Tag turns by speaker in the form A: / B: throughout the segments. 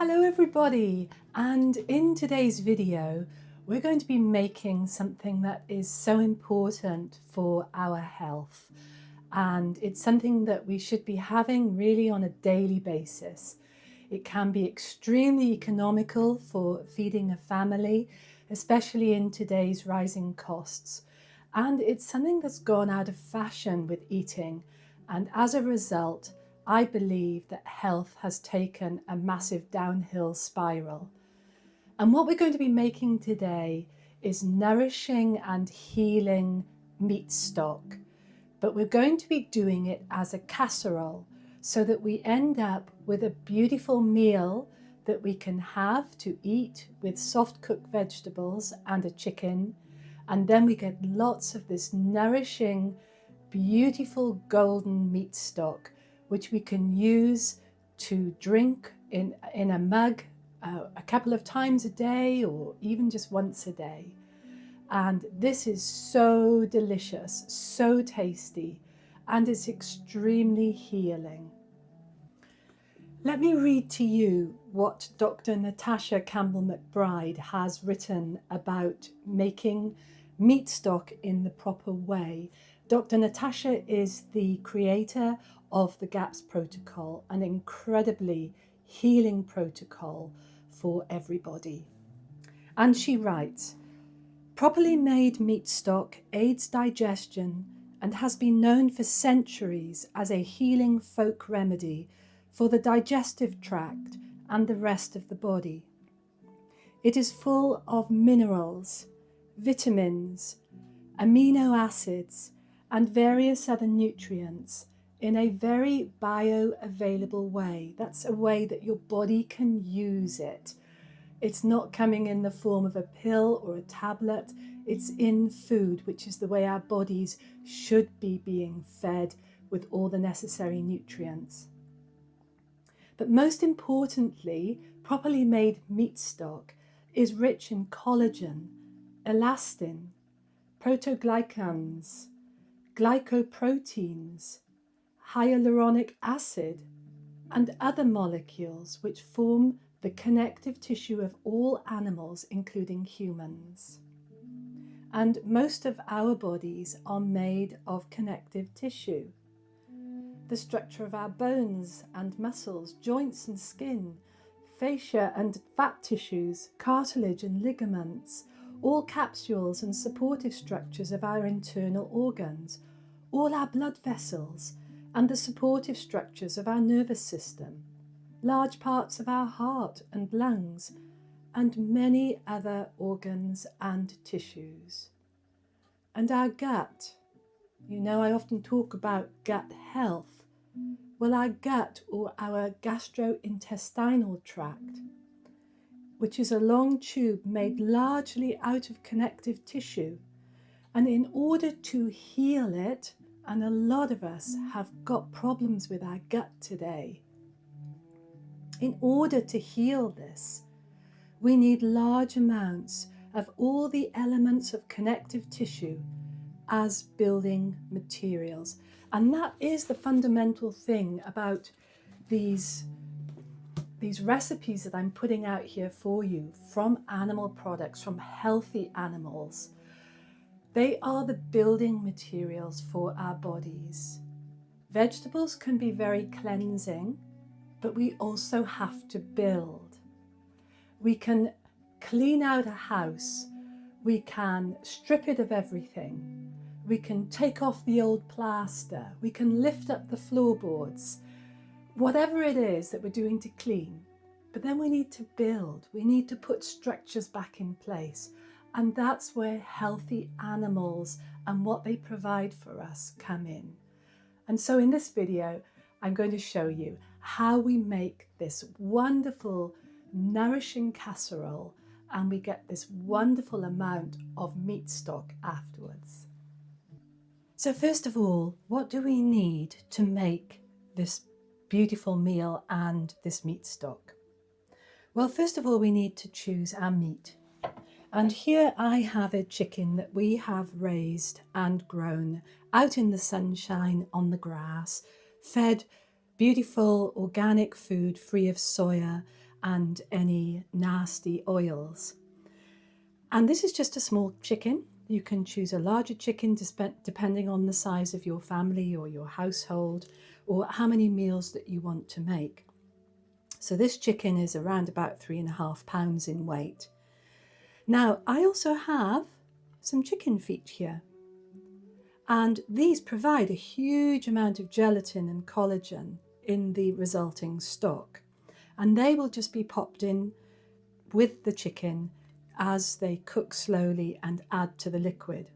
A: Hello everybody, and in today's video we're going to be making something that is so important for our health, and it's something that we should be having really on a daily basis. It can be extremely economical for feeding a family, especially in today's rising costs, and it's something that's gone out of fashion with eating, and as a result I believe that health has taken a massive downhill spiral. And what we're going to be making today is nourishing and healing meat stock. But we're going to be doing it as a casserole so that we end up with a beautiful meal that we can have to eat with soft cooked vegetables and a chicken. And then we get lots of this nourishing, beautiful golden meat stock, which we can use to drink in a mug a couple of times a day or even just once a day. And this is so delicious, so tasty, and it's extremely healing. Let me read to you what Dr. Natasha Campbell McBride has written about making meat stock in the proper way. Dr. Natasha is the creator of the GAPS protocol, an incredibly healing protocol for everybody. And she writes, properly made meat stock aids digestion and has been known for centuries as a healing folk remedy for the digestive tract and the rest of the body. It is full of minerals, vitamins, amino acids, and various other nutrients in a very bioavailable way. That's a way that your body can use it. It's not coming in the form of a pill or a tablet. It's in food, which is the way our bodies should be being fed with all the necessary nutrients. But most importantly, properly made meat stock is rich in collagen, elastin, protoglycans, glycoproteins, hyaluronic acid, and other molecules which form the connective tissue of all animals, including humans. And most of our bodies are made of connective tissue. The structure of our bones and muscles, joints and skin, fascia and fat tissues, cartilage and ligaments, all capsules and supportive structures of our internal organs, all our blood vessels, and the supportive structures of our nervous system, large parts of our heart and lungs, and many other organs and tissues. And our gut. You know, I often talk about gut health. Well, our gut, or our gastrointestinal tract, which is a long tube made largely out of connective tissue, and in order to heal it, and a lot of us have got problems with our gut today. In order to heal this, we need large amounts of all the elements of connective tissue as building materials. And that is the fundamental thing about these recipes that I'm putting out here for you from animal products, from healthy animals. They are the building materials for our bodies. Vegetables can be very cleansing, but we also have to build. We can clean out a house, we can strip it of everything, we can take off the old plaster, we can lift up the floorboards, whatever it is that we're doing to clean. But then we need to build, we need to put structures back in place. And that's where healthy animals and what they provide for us come in. And so in this video, I'm going to show you how we make this wonderful, nourishing casserole, and we get this wonderful amount of meat stock afterwards. So first of all, what do we need to make this beautiful meal and this meat stock? Well, first of all, we need to choose our meat. And here I have a chicken that we have raised and grown out in the sunshine on the grass, fed beautiful organic food free of soya and any nasty oils. And this is just a small chicken. You can choose a larger chicken depending on the size of your family or your household, or how many meals that you want to make. So this chicken is around about 3.5 pounds in weight. Now, I also have some chicken feet here, and these provide a huge amount of gelatin and collagen in the resulting stock, and they will just be popped in with the chicken as they cook slowly and add to the liquid.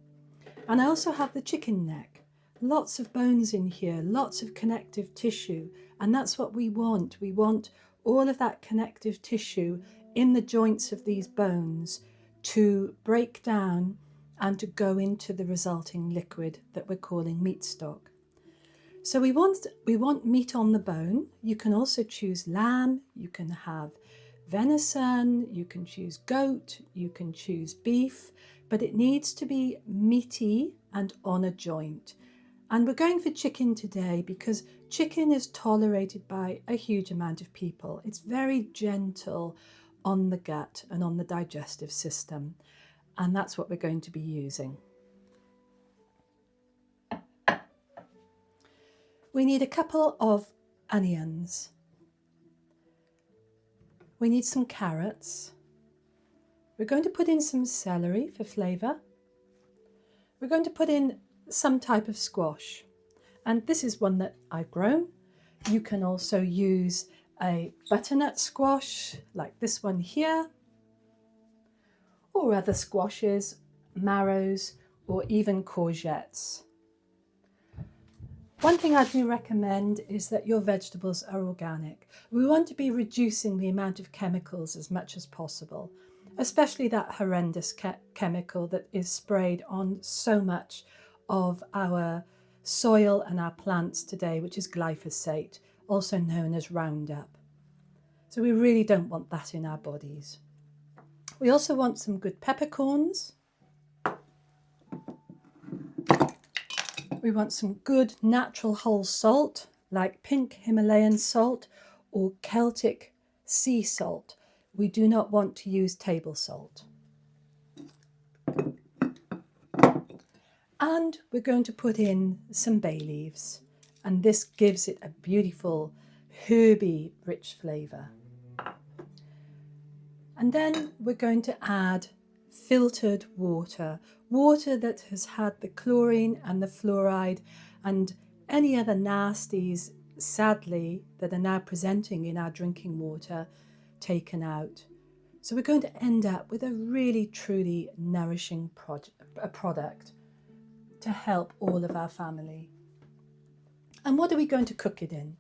A: And I also have the chicken neck, lots of bones in here, lots of connective tissue, and that's what we want. We want all of that connective tissue in the joints of these bones to break down and to go into the resulting liquid that we're calling meat stock. So we want meat on the bone. You can also choose lamb, you can have venison, you can choose goat, you can choose beef, but it needs to be meaty and on a joint. And we're going for chicken today because chicken is tolerated by a huge amount of people. It's very gentle on the gut and on the digestive system, and that's what we're going to be using. We need a couple of onions. We need some carrots. We're going to put in some celery for flavour. We're going to put in some type of squash, and this is one that I've grown. You can also use a butternut squash like this one here, or other squashes, marrows, or even courgettes. One thing I do recommend is that your vegetables are organic. We want to be reducing the amount of chemicals as much as possible, especially that horrendous chemical that is sprayed on so much of our soil and our plants today, which is glyphosate, also known as Roundup. So we really don't want that in our bodies. We also want some good peppercorns. We want some good natural whole salt, like pink Himalayan salt or Celtic sea salt. We do not want to use table salt. And we're going to put in some bay leaves, and this gives it a beautiful herby rich flavour. And then we're going to add filtered water, water that has had the chlorine and the fluoride and any other nasties, sadly, that are now presenting in our drinking water taken out. So we're going to end up with a really truly nourishing product to help all of our family. And what are we going to cook it in?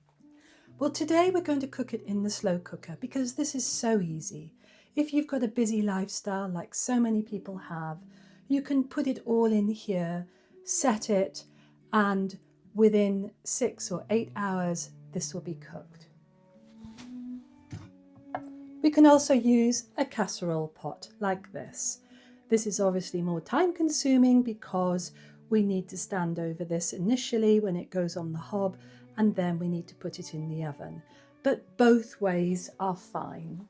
A: Well, today we're going to cook it in the slow cooker because this is so easy. If you've got a busy lifestyle like so many people have, you can put it all in here, set it, and within 6 or 8 hours, this will be cooked. We can also use a casserole pot like this. This is obviously more time consuming because we need to stand over this initially when it goes on the hob, and then we need to put it in the oven. But both ways are fine.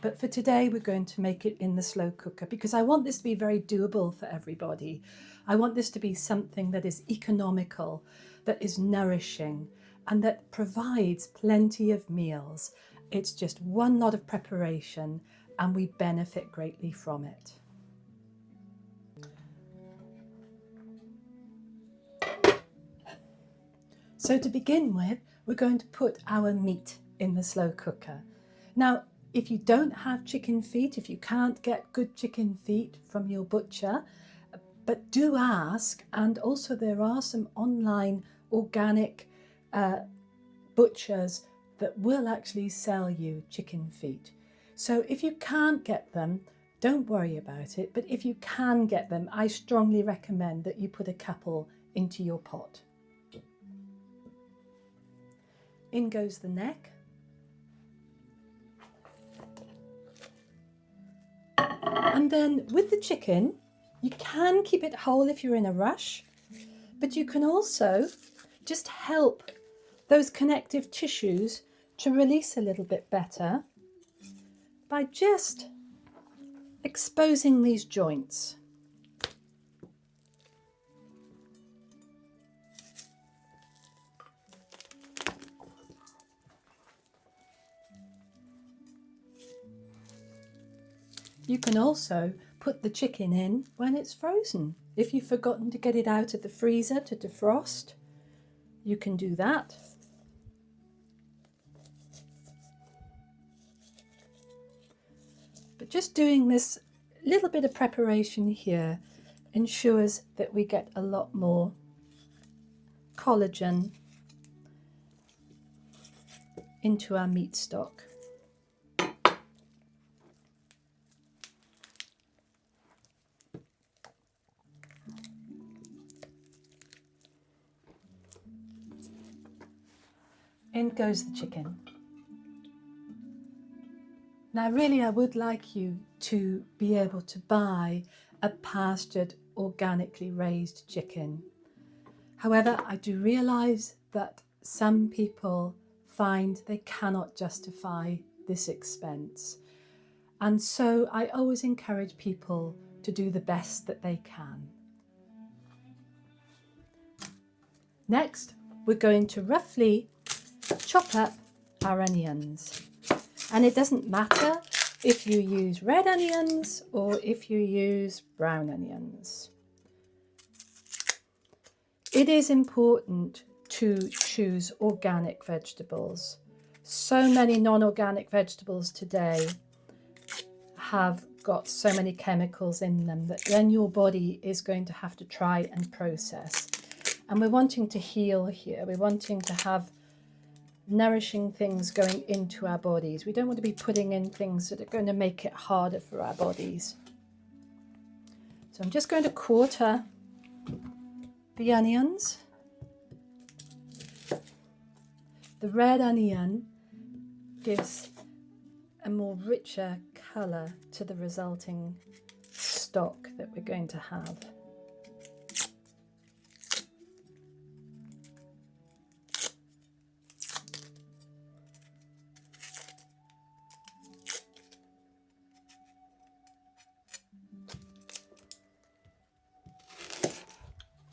A: But for today, we're going to make it in the slow cooker because I want this to be very doable for everybody. I want this to be something that is economical, that is nourishing, and that provides plenty of meals. It's just one lot of preparation, and we benefit greatly from it. So to begin with, we're going to put our meat in the slow cooker. Now, if you don't have chicken feet, if you can't get good chicken feet from your butcher, but do ask, and also there are some online organic butchers that will actually sell you chicken feet. So if you can't get them, don't worry about it, but if you can get them, I strongly recommend that you put a couple into your pot. In goes the neck. And then with the chicken, you can keep it whole if you're in a rush, but you can also just help those connective tissues to release a little bit better by just exposing these joints. You can also put the chicken in when it's frozen. If you've forgotten to get it out of the freezer to defrost, you can do that. But just doing this little bit of preparation here ensures that we get a lot more collagen into our meat stock. In goes the chicken. Now really I would like you to be able to buy a pastured, organically raised chicken. However, I do realise that some people find they cannot justify this expense. And so I always encourage people to do the best that they can. Next, we're going to roughly chop up our onions. And it doesn't matter if you use red onions or if you use brown onions. It is important to choose organic vegetables. So many non-organic vegetables today have got so many chemicals in them that then your body is going to have to try and process. And we're wanting to heal here. We're wanting to have nourishing things going into our bodies. We don't want to be putting in things that are going to make it harder for our bodies. So I'm just going to quarter the onions. The red onion gives a more richer colour to the resulting stock that we're going to have.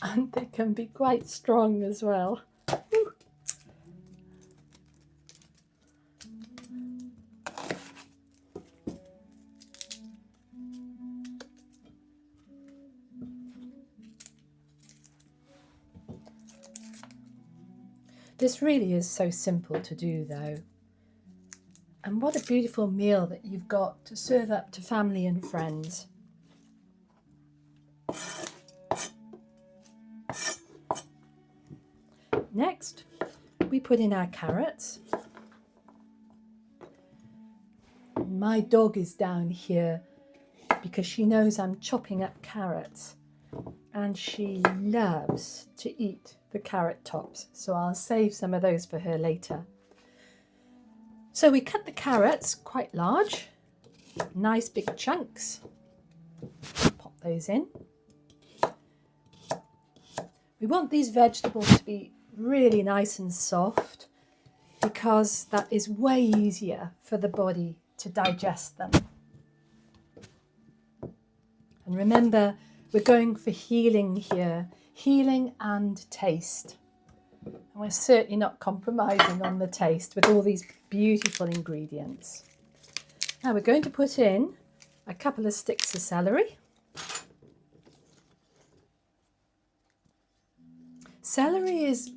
A: And they can be quite strong as well. Woo. This really is so simple to do though. And what a beautiful meal that you've got to serve up to family and friends. Next, we put in our carrots. My dog is down here because she knows I'm chopping up carrots and she loves to eat the carrot tops. So I'll save some of those for her later. So we cut the carrots quite large, nice big chunks. Pop those in. We want these vegetables to be really nice and soft because that is way easier for the body to digest them. And remember, we're going for healing here, healing and taste. And we're certainly not compromising on the taste with all these beautiful ingredients. Now we're going to put in a couple of sticks of celery. Celery is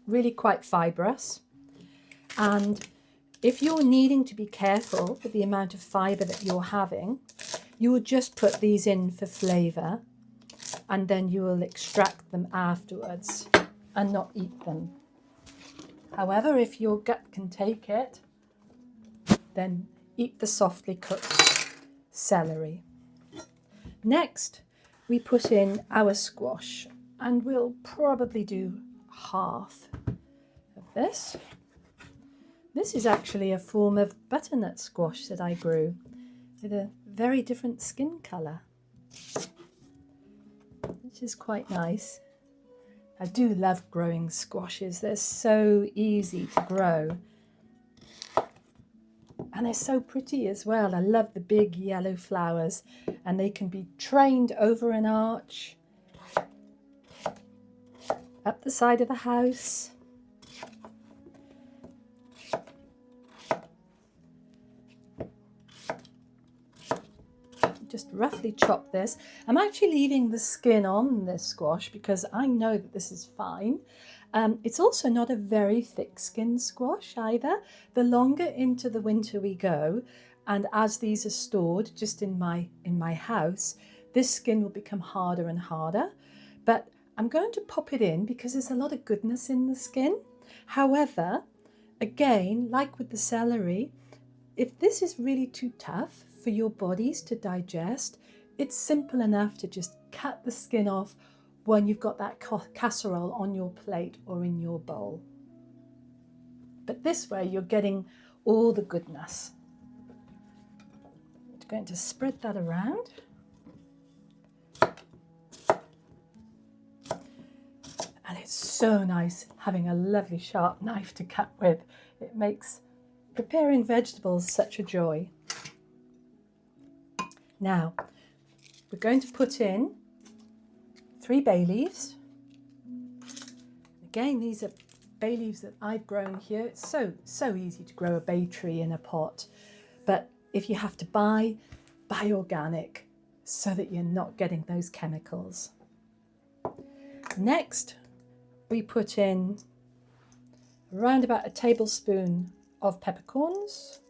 A: really quite fibrous, and if you're needing to be careful with the amount of fibre that you're having, you will just put these in for flavour and then you will extract them afterwards and not eat them. However, if your gut can take it, then eat the softly cooked celery. Next, we put in our squash, and we'll probably do half of this. This is actually a form of butternut squash that I grew with a very different skin colour, which is quite nice. I do love growing squashes. They're so easy to grow. And they're so pretty as well. I love the big yellow flowers, and they can be trained over an arch, up the side of the house. Just roughly chop this. I'm actually leaving the skin on this squash because I know that this is fine. It's also not a very thick skinned squash either. The longer into the winter we go, and as these are stored just in my house, this skin will become harder and harder. But I'm going to pop it in because there's a lot of goodness in the skin. However, again, like with the celery, if this is really too tough for your bodies to digest, it's simple enough to just cut the skin off when you've got that casserole on your plate or in your bowl. But this way you're getting all the goodness. I'm going to spread that around. And it's so nice having a lovely sharp knife to cut with. It makes preparing vegetables such a joy. Now, we're going to put in 3 bay leaves. Again, these are bay leaves that I've grown here. It's so easy to grow a bay tree in a pot. But if you have to buy organic so that you're not getting those chemicals. Next, we put in around about a tablespoon of peppercorns.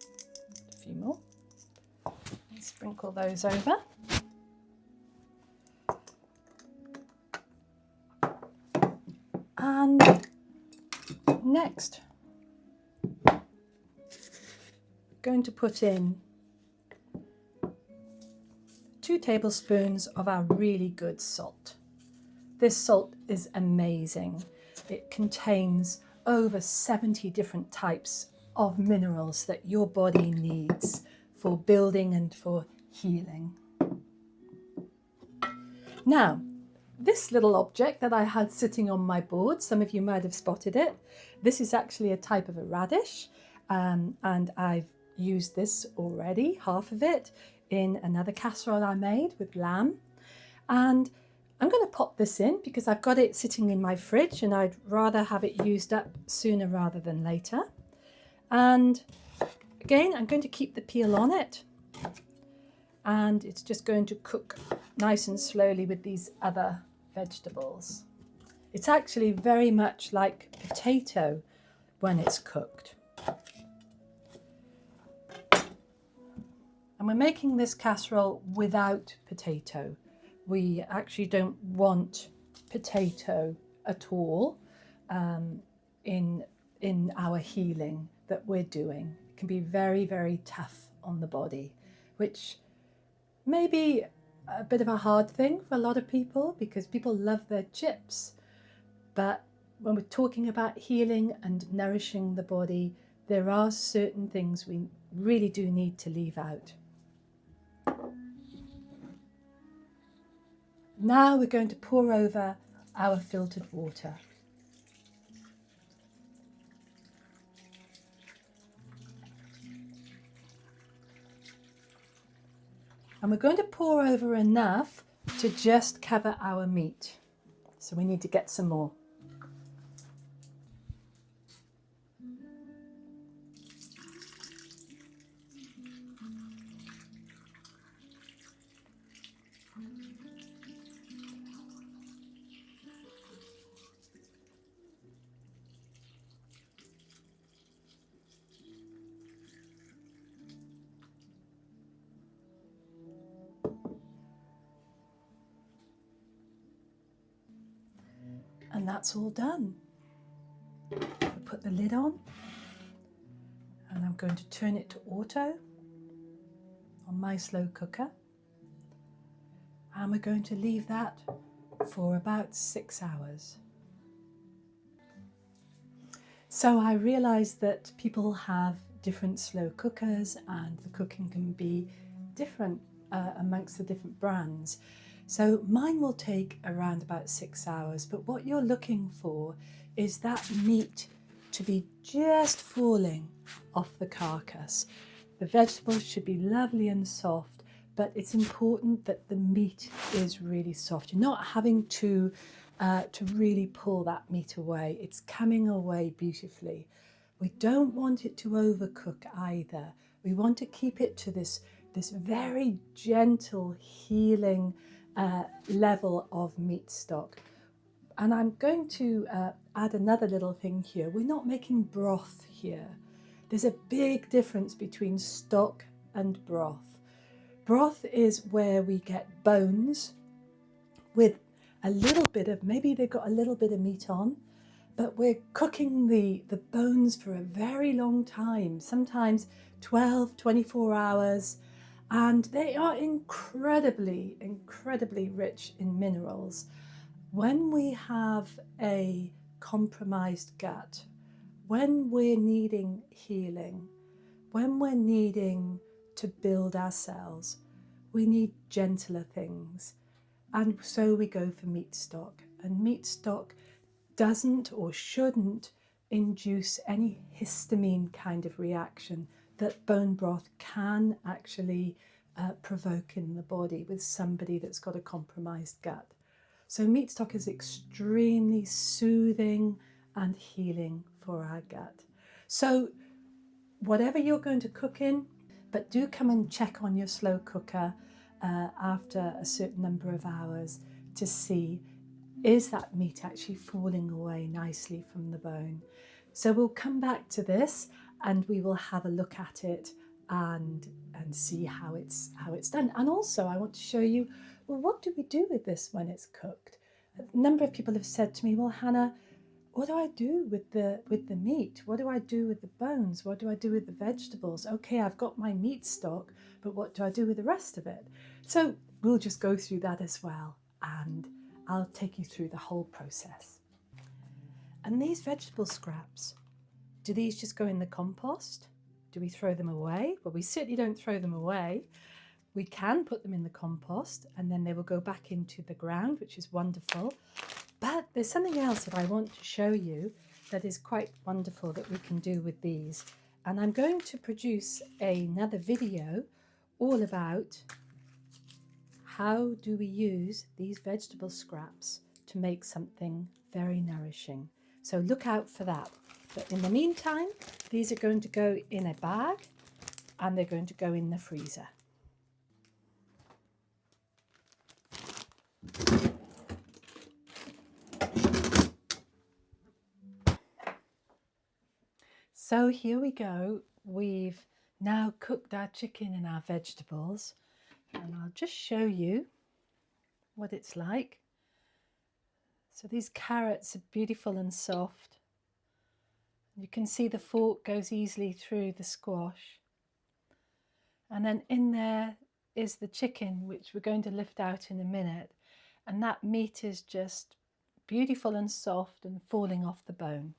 A: A few more. Sprinkle those over. And next, we're going to put in 2 tablespoons of our really good salt. This salt is amazing. It contains over 70 different types of minerals that your body needs for building and for healing. Now, this little object that I had sitting on my board, some of you might have spotted it. This is actually a type of a radish, and I've used this already, half of it, in another casserole I made with lamb. And I'm going to pop this in because I've got it sitting in my fridge and I'd rather have it used up sooner rather than later. And again, I'm going to keep the peel on it, and it's just going to cook nice and slowly with these other vegetables. It's actually very much like potato when it's cooked. And we're making this casserole without potato. We actually don't want potato at all in our healing that we're doing. It can be very, very tough on the body, which may be a bit of a hard thing for a lot of people because people love their chips. But when we're talking about healing and nourishing the body, there are certain things we really do need to leave out. Now we're going to pour over our filtered water. And we're going to pour over enough to just cover our meat. So we need to get some more. And that's all done. We'll put the lid on, and I'm going to turn it to auto on my slow cooker. And we're going to leave that for about 6 hours. So I realised that people have different slow cookers and the cooking can be different amongst the different brands. So mine will take around about 6 hours, but what you're looking for is that meat to be just falling off the carcass. The vegetables should be lovely and soft, but it's important that the meat is really soft. You're not having to really pull that meat away. It's coming away beautifully. We don't want it to overcook either. We want to keep it to this very gentle, healing level of meat stock. And I'm going to add another little thing here. We're not making broth here. There's a big difference between stock and broth. Broth is where we get bones with a little bit of, maybe they've got a little bit of meat on, but we're cooking the bones for a very long time, sometimes 12, 24 hours, and they are incredibly, incredibly rich in minerals. When we have a compromised gut, when we're needing healing, when we're needing to build ourselves, we need gentler things. And so we go for meat stock. And meat stock doesn't or shouldn't induce any histamine kind of reaction that bone broth can actually provoke in the body with somebody that's got a compromised gut. So meat stock is extremely soothing and healing for our gut. So whatever you're going to cook in, but do come and check on your slow cooker after a certain number of hours to see, is that meat actually falling away nicely from the bone? So we'll come back to this and we will have a look at it and see how it's done. And also I want to show you, well, what do we do with this when it's cooked? A number of people have said to me, well, Hannah, what do I do with the meat? What do I do with the bones? What do I do with the vegetables? Okay, I've got my meat stock, but what do I do with the rest of it? So we'll just go through that as well, and I'll take you through the whole process. And these vegetable scraps, do these just go in the compost? Do we throw them away? Well, we certainly don't throw them away. We can put them in the compost and then they will go back into the ground, which is wonderful. But there's something else that I want to show you that is quite wonderful that we can do with these. And I'm going to produce another video all about how do we use these vegetable scraps to make something very nourishing. So look out for that. But in the meantime, these are going to go in a bag and they're going to go in the freezer. So here we go. We've now cooked our chicken and our vegetables, and I'll just show you what it's like. So these carrots are beautiful and soft. You can see the fork goes easily through the squash. And then in there is the chicken, which we're going to lift out in a minute. And that meat is just beautiful and soft and falling off the bone.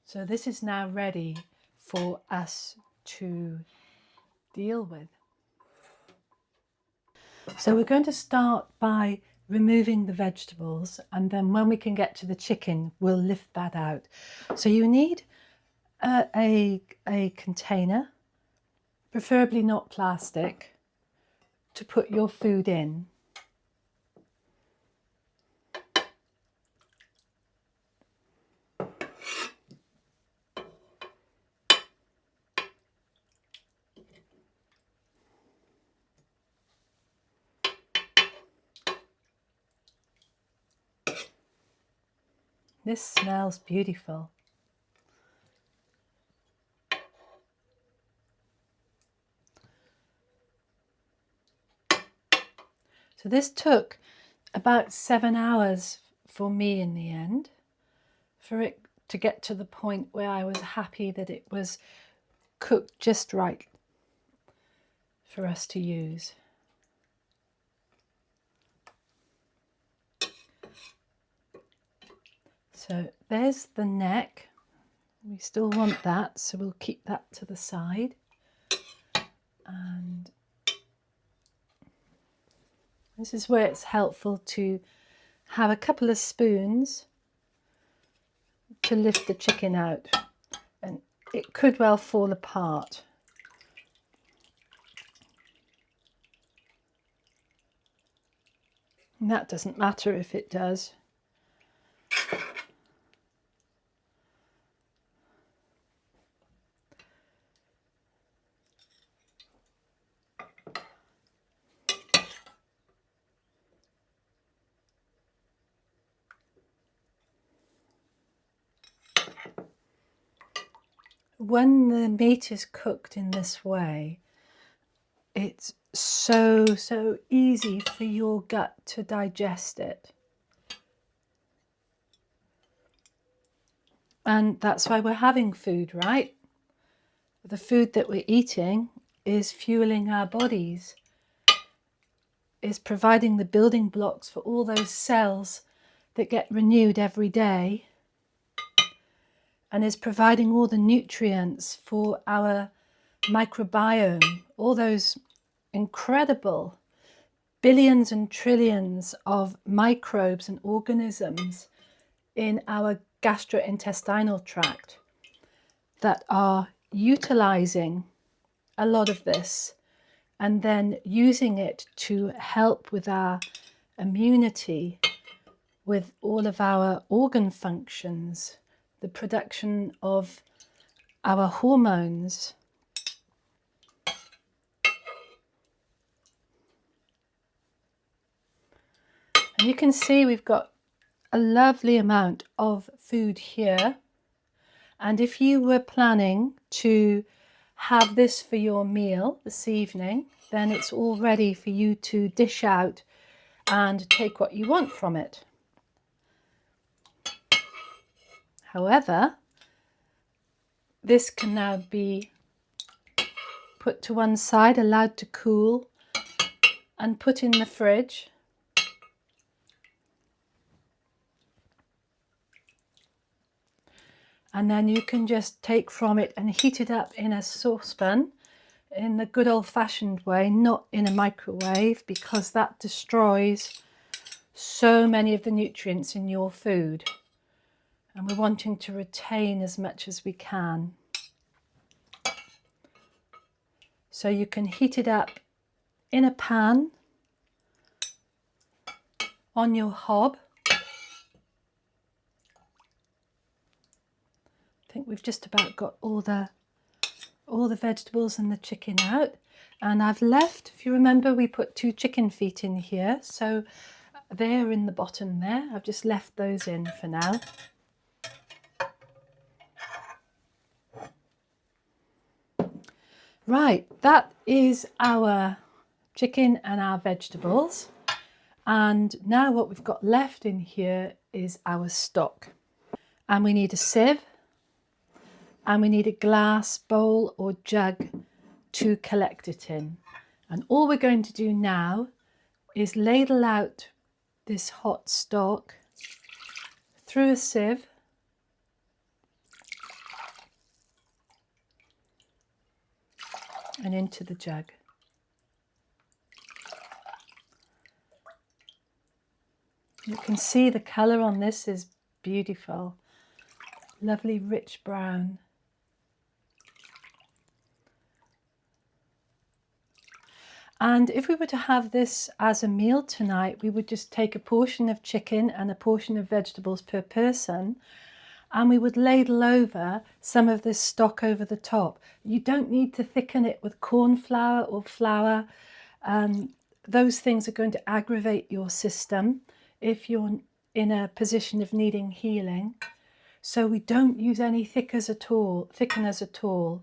A: So this is now ready for us to deal with. So we're going to start by removing the vegetables, and then when we can get to the chicken, we'll lift that out. So you need a container, preferably not plastic, to put your food in. This smells beautiful. So this took about 7 hours for me in the end, for it to get to the point where I was happy that it was cooked just right for us to use. So there's the neck. We still want that, so we'll keep that to the side. And this is where it's helpful to have a couple of spoons to lift the chicken out, and it could well fall apart. And that doesn't matter if it does. When the meat is cooked in this way, it's so easy for your gut to digest it. And that's why we're having food, right? The food that we're eating is fueling our bodies, is providing the building blocks for all those cells that get renewed every day, and is providing all the nutrients for our microbiome, all those incredible billions and trillions of microbes and organisms in our gastrointestinal tract that are utilizing a lot of this and then using it to help with our immunity, with all of our organ functions, the production of our hormones. And you can see we've got a lovely amount of food here. And if you were planning to have this for your meal this evening, then it's all ready for you to dish out and take what you want from it. However, this can now be put to one side, allowed to cool, and put in the fridge. And then you can just take from it and heat it up in a saucepan in the good old-fashioned way, not in a microwave, because that destroys so many of the nutrients in your food. And we're wanting to retain as much as we can. So you can heat it up in a pan on your hob. I think we've just about got all the vegetables and the chicken out, and I've left, if you remember, we put 2 chicken feet in here, so they're in the bottom there. I've just left those in for now. Right, that is our chicken and our vegetables, and now what we've got left in here is our stock, and we need a sieve. And we need a glass bowl or jug to collect it in. And all we're going to do now is ladle out this hot stock through a sieve and into the jug. You can see the colour on this is beautiful, lovely rich brown. And if we were to have this as a meal tonight, we would just take a portion of chicken and a portion of vegetables per person, and we would ladle over some of this stock over the top. You don't need to thicken it with corn flour or flour. Those things are going to aggravate your system if you're in a position of needing healing. So we don't use any thickeners at all.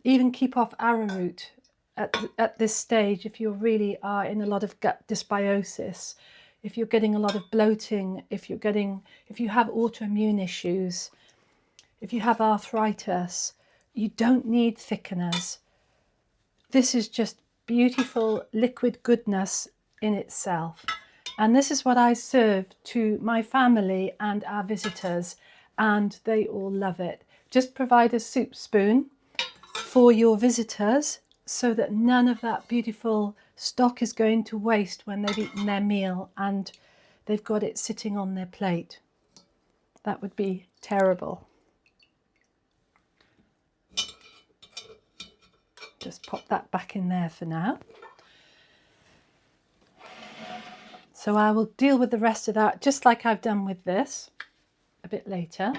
A: Even keep off arrowroot at this stage if you really are in a lot of gut dysbiosis, if you're getting a lot of bloating, if you have autoimmune issues, if you have arthritis, you don't need thickeners. This is just beautiful liquid goodness in itself. And this is what I serve to my family and our visitors, and they all love it. Just provide a soup spoon for your visitors so that none of that beautiful stock is going to waste when they've eaten their meal and they've got it sitting on their plate. That would be terrible. Just pop that back in there for now. So I will deal with the rest of that just like I've done with this a bit later.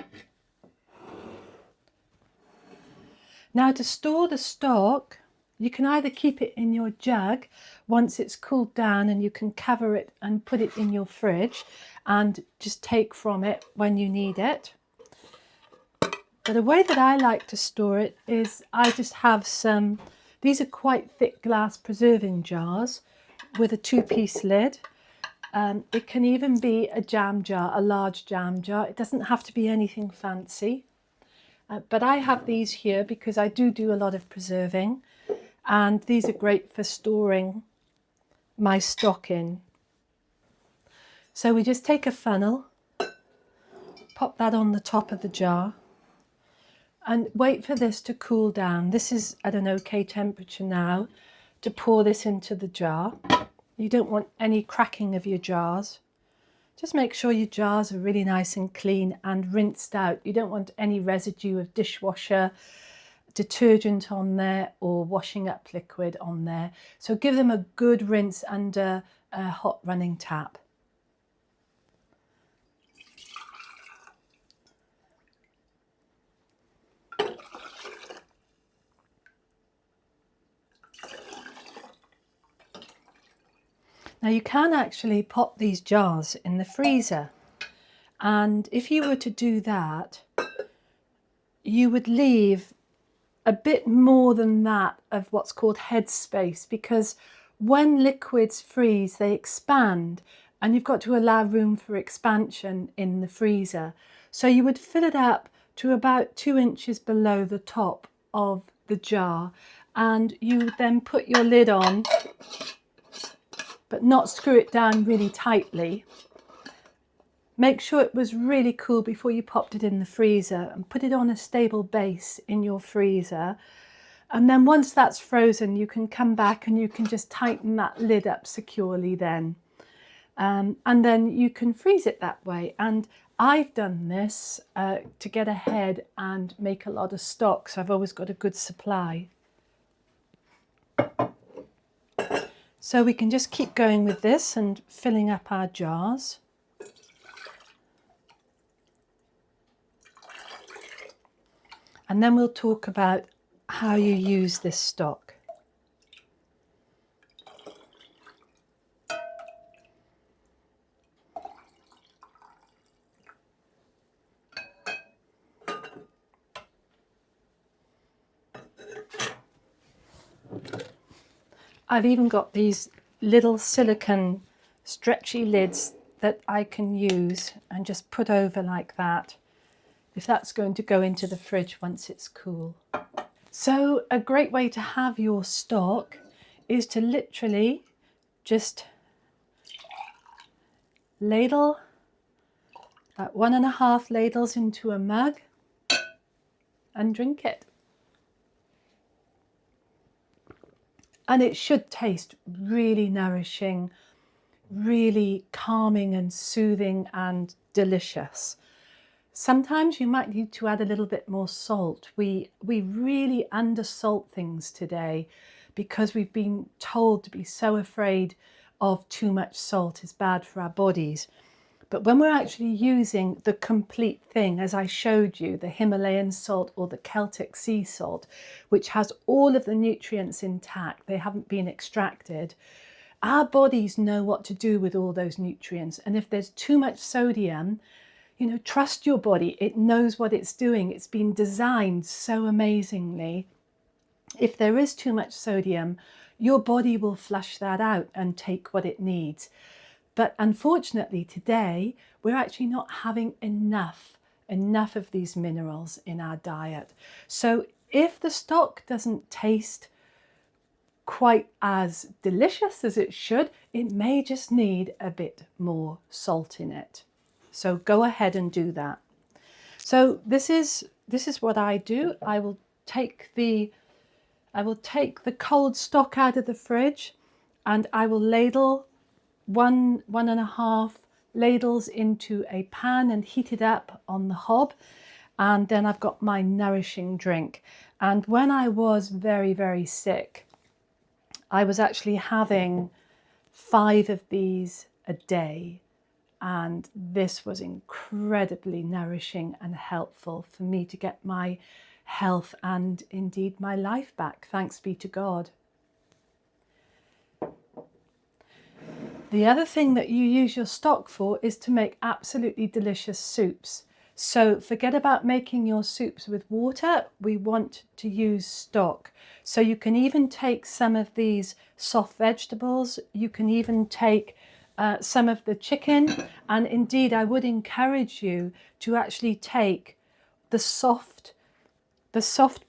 A: Now to store the stock, you can either keep it in your jug once it's cooled down, and you can cover it and put it in your fridge and just take from it when you need it. But the way that I like to store it is I just have some, these are quite thick glass preserving jars with a 2-piece lid. It can even be a jam jar, a large jam jar. It doesn't have to be anything fancy. But I have these here because I do a lot of preserving, and these are great for storing my stock in. So we just take a funnel, pop that on the top of the jar, and wait for this to cool down. This is at an okay temperature now to pour this into the jar. You don't want any cracking of your jars. Just make sure your jars are really nice and clean and rinsed out. You don't want any residue of dishwasher detergent on there or washing up liquid on there. So give them a good rinse under a hot running tap. Now you can actually pop these jars in the freezer, and if you were to do that, you would leave a bit more than that of what's called head space, because when liquids freeze they expand, and you've got to allow room for expansion in the freezer. So you would fill it up to about 2 inches below the top of the jar, and you would then put your lid on, but not screw it down really tightly. Make sure it was really cool before you popped it in the freezer, and put it on a stable base in your freezer. And then once that's frozen, you can come back and you can just tighten that lid up securely then. And then you can freeze it that way. And I've done this to get ahead and make a lot of stock, so I've always got a good supply. So we can just keep going with this and filling up our jars. And then we'll talk about how you use this stock. I've even got these little silicone stretchy lids that I can use and just put over like that, if that's going to go into the fridge once it's cool. So a great way to have your stock is to literally just ladle about 1.5 ladles into a mug and drink it. And it should taste really nourishing, really calming and soothing and delicious. Sometimes you might need to add a little bit more salt. We really undersalt things today because we've been told to be so afraid of too much salt is bad for our bodies. But when we're actually using the complete thing, as I showed you, the Himalayan salt or the Celtic sea salt, which has all of the nutrients intact, they haven't been extracted, our bodies know what to do with all those nutrients. And if there's too much sodium, you know, trust your body. It knows what it's doing. It's been designed so amazingly. If there is too much sodium, your body will flush that out and take what it needs. But unfortunately today, we're actually not having enough of these minerals in our diet. So if the stock doesn't taste quite as delicious as it should, it may just need a bit more salt in it. So go ahead and do that. So this is what I do. I will take the cold stock out of the fridge, and I will ladle 1.5 ladles into a pan and heat it up on the hob. And then I've got my nourishing drink. And when I was very, very sick, I was actually having 5 of these a day. And this was incredibly nourishing and helpful for me to get my health and indeed my life back. Thanks be to God. The other thing that you use your stock for is to make absolutely delicious soups. So forget about making your soups with water. We want to use stock. So you can even take some of these soft vegetables. You can even take some of the chicken. And indeed, I would encourage you to actually take the soft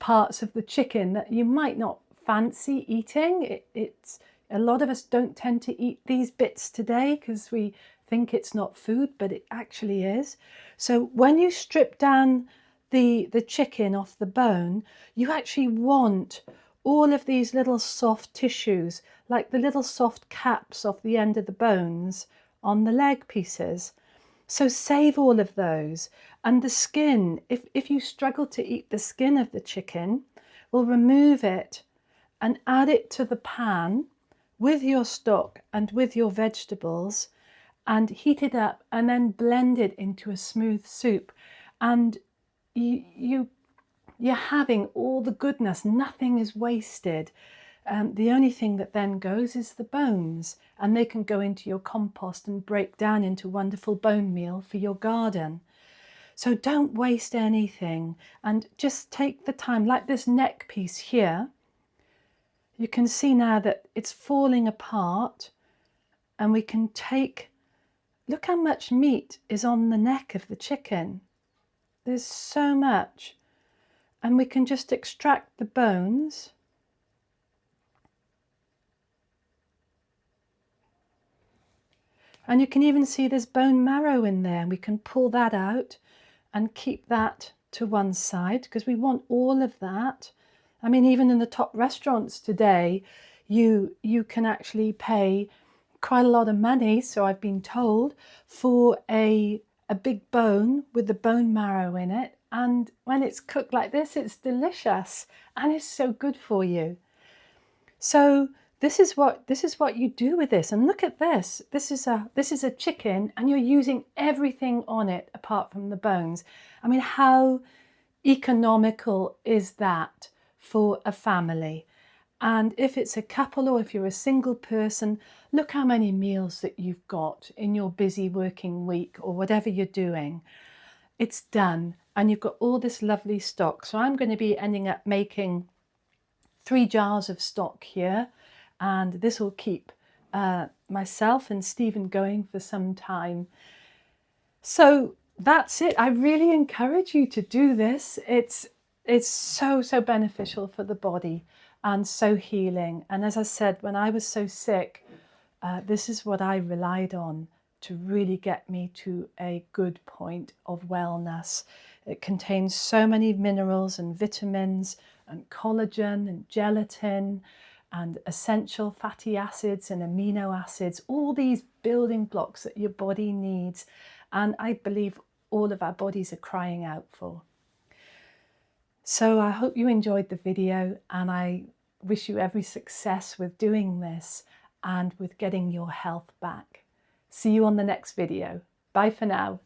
A: parts of the chicken that you might not fancy eating. It's a lot of us don't tend to eat these bits today because we think it's not food, but it actually is. So when you strip down the chicken off the bone, you actually want all of these little soft tissues, like the little soft caps off the end of the bones on the leg pieces. So save all of those. And the skin, if you struggle to eat the skin of the chicken, we'll remove it and add it to the pan with your stock and with your vegetables and heat it up and then blend it into a smooth soup. And you're having all the goodness, nothing is wasted. The only thing that then goes is the bones, and they can go into your compost and break down into wonderful bone meal for your garden. So don't waste anything and just take the time, like this neck piece here. You can see now that it's falling apart, and we can take, look how much meat is on the neck of the chicken. There's so much. And we can just extract the bones. And you can even see there's bone marrow in there, and we can pull that out and keep that to one side because we want all of that. I mean, even in the top restaurants today, you can actually pay quite a lot of money, so I've been told, for a big bone with the bone marrow in it. And when it's cooked like this, it's delicious and it's so good for you. So this is what you do with this. And look at this. This is a chicken, and you're using everything on it apart from the bones. I mean, how economical is that for a family? And if it's a couple or if you're a single person, look how many meals that you've got in your busy working week or whatever you're doing. It's done, and you've got all this lovely stock. So I'm going to be ending up making 3 jars of stock here, and this will keep myself and Stephen going for some time. So that's it. I really encourage you to do this. It's so beneficial for the body and so healing. And as I said, when I was so sick, this is what I relied on to really get me to a good point of wellness. It contains so many minerals and vitamins and collagen and gelatin and essential fatty acids and amino acids, all these building blocks that your body needs, and I believe all of our bodies are crying out for. So I hope you enjoyed the video, and I wish you every success with doing this and with getting your health back. See you on the next video. Bye for now.